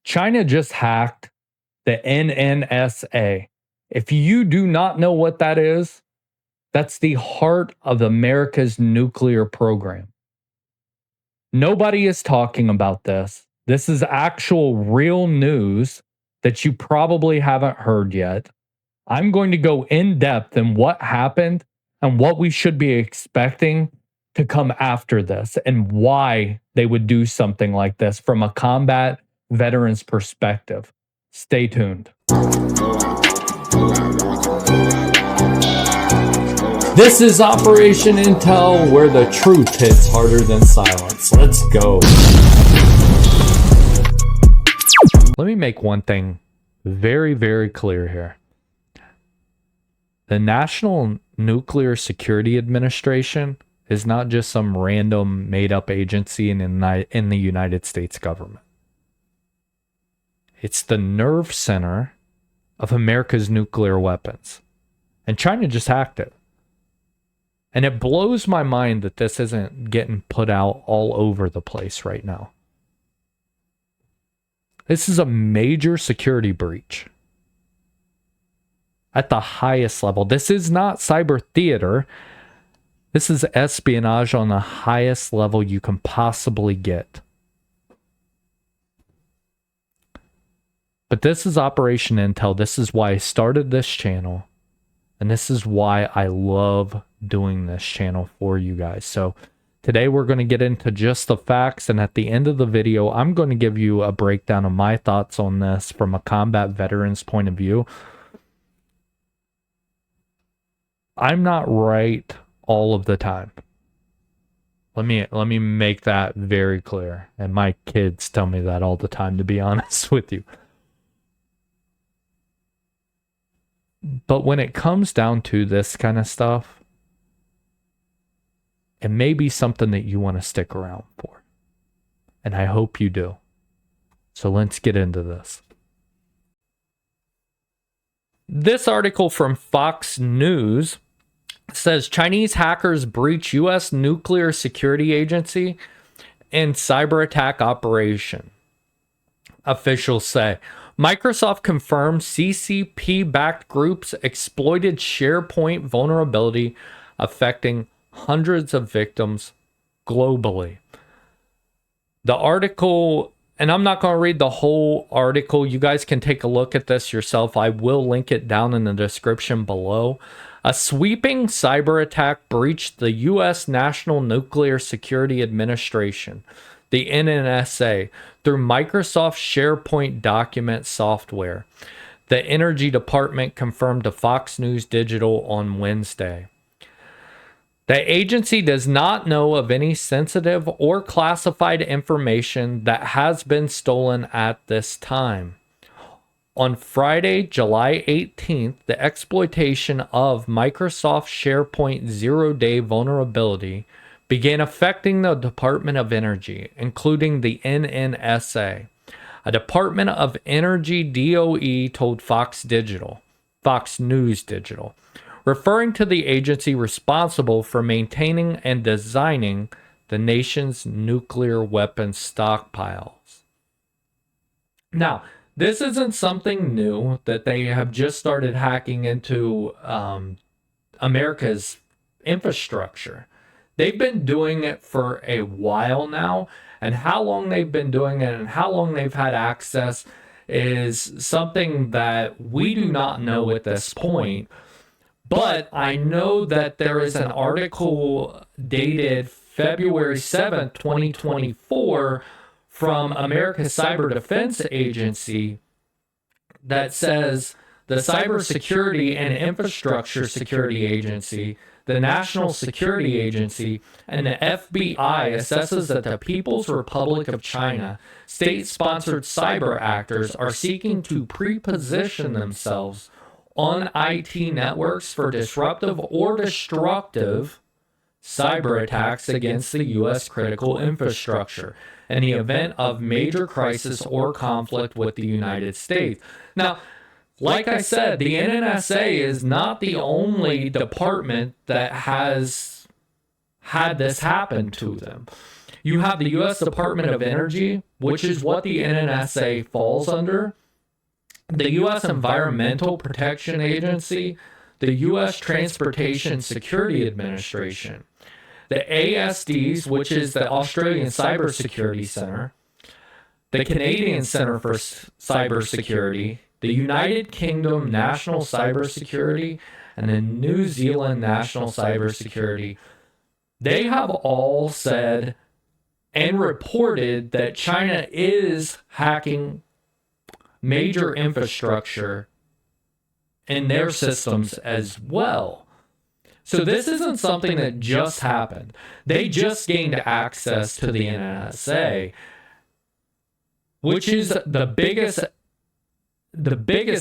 China just hacked the NNSA. If you do not know what that is, that's the heart of America's nuclear program. Nobody is talking about this. This is actual real news that you probably haven't heard yet. I'm going to go in depth in what happened and what we should be expecting to come after this and why they would do something like this from a combat veteran's perspective. Stay tuned. This is Operation Intel, where the truth hits harder than silence. Let's go. Let me make one thing very, very clear here. The National Nuclear Security Administration is not just some random made-up agency in the United States government. It's the nerve center of America's nuclear weapons. And China just hacked it. And it blows my mind that this isn't getting put out all over the place right now. This is a major security breach at the highest level. This is not cyber theater. This is espionage on the highest level you can possibly get. But this is Operation Intel. This is why I started this channel. And this is why I love doing this channel for you guys. So today we're going to get into just the facts. And at the end of the video, I'm going to give you a breakdown of my thoughts on this from a combat veteran's point of view. I'm not right all of the time. Let me make that very clear. And my kids tell me that all the time, to be honest with you. But when it comes down to this kind of stuff, it may be something that you want to stick around for. And I hope you do. So let's get into this. This article from Fox News says Chinese hackers breach U.S. nuclear security agency in cyber attack operation. Officials say Microsoft confirmed CCP-backed groups exploited SharePoint vulnerability, affecting hundreds of victims globally. The article, and I'm not going to read the whole article. You guys can take a look at this yourself. I will link it down in the description below. A sweeping cyber attack breached the U.S. National Nuclear Security Administration, the NNSA, through Microsoft SharePoint document software. The Energy Department confirmed to Fox News Digital on Wednesday. The agency does not know of any sensitive or classified information that has been stolen at this time. On Friday, July 18th, the exploitation of Microsoft SharePoint zero-day vulnerability began affecting the Department of Energy, including the NNSA. A Department of Energy DOE told Fox News Digital, referring to the agency responsible for maintaining and designing the nation's nuclear weapons stockpiles. Now, this isn't something new that they have just started hacking into America's infrastructure. They've been doing it for a while now, and how long they've been doing it and how long they've had access is something that we do not know at this point. But I know that there is an article dated February 7th, 2024 from America's Cyber Defense Agency that says the Cybersecurity and Infrastructure Security Agency, the National Security Agency, and the FBI assesses that the People's Republic of China state-sponsored cyber actors are seeking to pre-position themselves on IT networks for disruptive or destructive cyber attacks against the U.S. critical infrastructure in the event of major crisis or conflict with the United States. Now, like I said, the NNSA is not the only department that has had this happen to them. You have the U.S. Department of Energy, which is what the NNSA falls under, the U.S. Environmental Protection Agency, the U.S. Transportation Security Administration, the ASDs, which is the Australian Cybersecurity Center, the Canadian Center for Cybersecurity, the United Kingdom National Cybersecurity, and the New Zealand National Cybersecurity. They have all said and reported that China is hacking major infrastructure in their systems as well. So this isn't something that just happened. They just gained access to the NSA, which is the biggest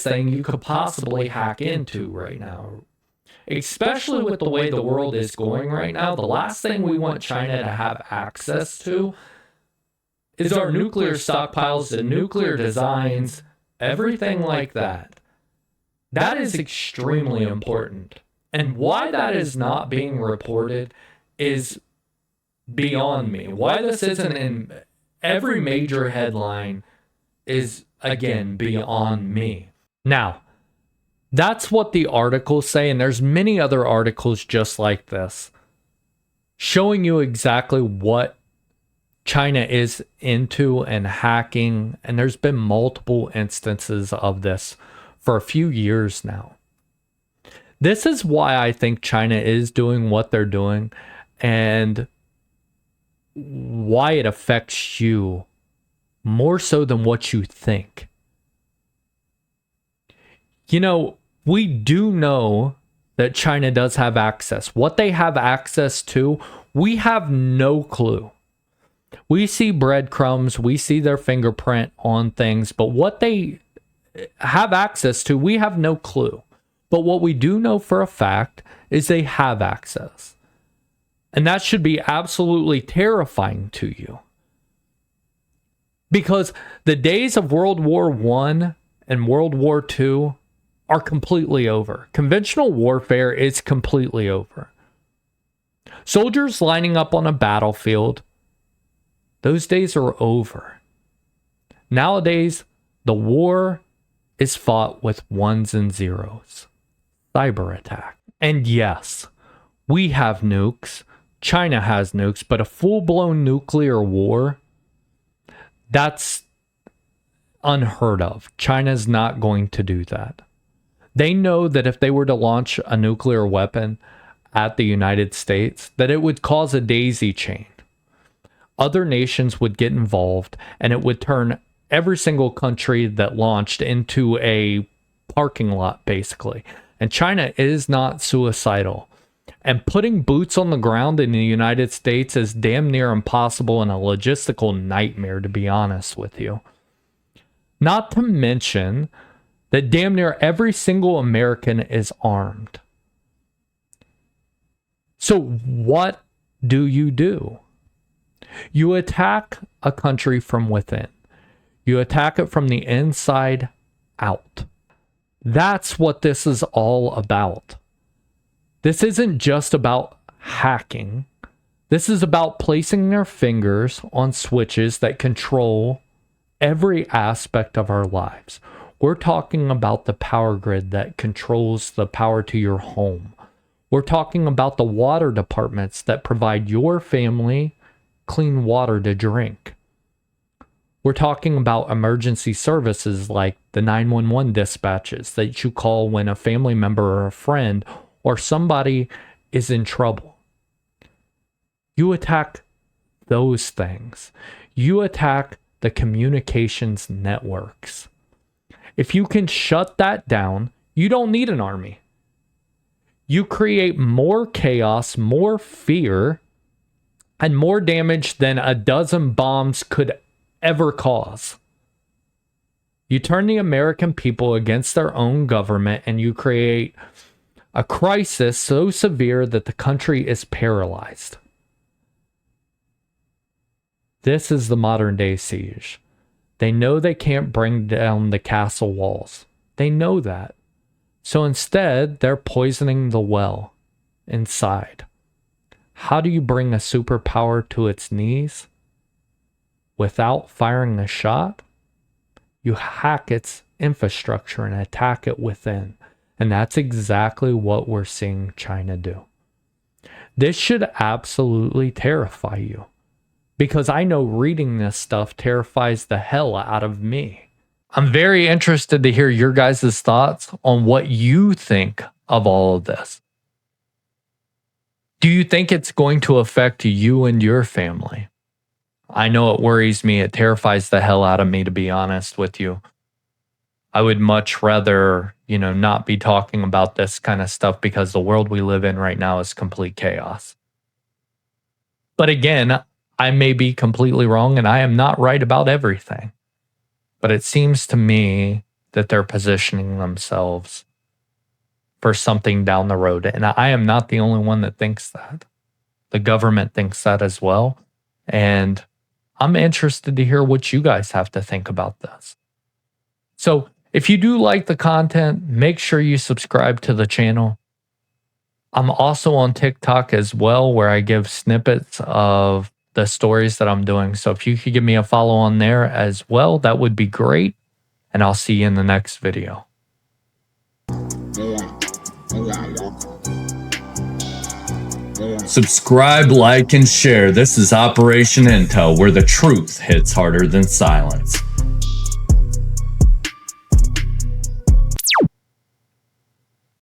thing you could possibly hack into right now. Especially with the way the world is going right now, the last thing we want China to have access to is our nuclear stockpiles, the nuclear designs, everything like that. That is extremely important. And why that is not being reported is beyond me. Why this isn't in every major headline is, again, beyond me. Now, that's what the articles say, and there's many other articles just like this, showing you exactly what China is into and hacking, and there's been multiple instances of this for a few years now. This is why I think China is doing what they're doing, and why it affects you more so than what you think. You know, we do know that China does have access. What they have access to, we have no clue. We see breadcrumbs, we see their fingerprint on things, but what they have access to, we have no clue. But what we do know for a fact is they have access. And that should be absolutely terrifying to you. Because the days of World War I and World War II are completely over. Conventional warfare is completely over. Soldiers lining up on a battlefield, those days are over. Nowadays, the war is fought with ones and zeros. Cyber attack. And yes, we have nukes. China has nukes, but a full-blown nuclear war, that's unheard of. China's not going to do that. They know that if they were to launch a nuclear weapon at the United States, that it would cause a daisy chain. Other nations would get involved, and it would turn every single country that launched into a parking lot, basically. And China is not suicidal. And putting boots on the ground in the United States is damn near impossible and a logistical nightmare, to be honest with you. Not to mention that damn near every single American is armed. So what do? You attack a country from within. You attack it from the inside out. That's what this is all about. This isn't just about hacking. This is about placing their fingers on switches that control every aspect of our lives. We're talking about the power grid that controls the power to your home. We're talking about the water departments that provide your family clean water to drink. We're talking about emergency services like the 911 dispatches that you call when a family member or a friend or somebody is in trouble. You attack those things. You attack the communications networks. If you can shut that down, you don't need an army. You create more chaos, more fear, and more damage than a dozen bombs could ever cause. You turn the American people against their own government, and you create a crisis so severe that the country is paralyzed. This is the modern day siege. They know they can't bring down the castle walls. They know that. So instead, they're poisoning the well inside. How do you bring a superpower to its knees without firing a shot? You hack its infrastructure and attack it within. And that's exactly what we're seeing China do. This should absolutely terrify you, because I know reading this stuff terrifies the hell out of me. I'm very interested to hear your guys' thoughts on what you think of all of this. Do you think it's going to affect you and your family? I know it worries me. It terrifies the hell out of me, to be honest with you. I would much rather, not be talking about this kind of stuff, because the world we live in right now is complete chaos. But again, I may be completely wrong and I am not right about everything. But it seems to me that they're positioning themselves for something down the road. And I am not the only one that thinks that. The government thinks that as well. And I'm interested to hear what you guys have to think about this. So if you do like the content, make sure you subscribe to the channel. I'm also on TikTok as well, where I give snippets of the stories that I'm doing. So if you could give me a follow on there as well, that would be great. And I'll see you in the next video. Subscribe, like, and share. This is Operation Intel, where the truth hits harder than silence.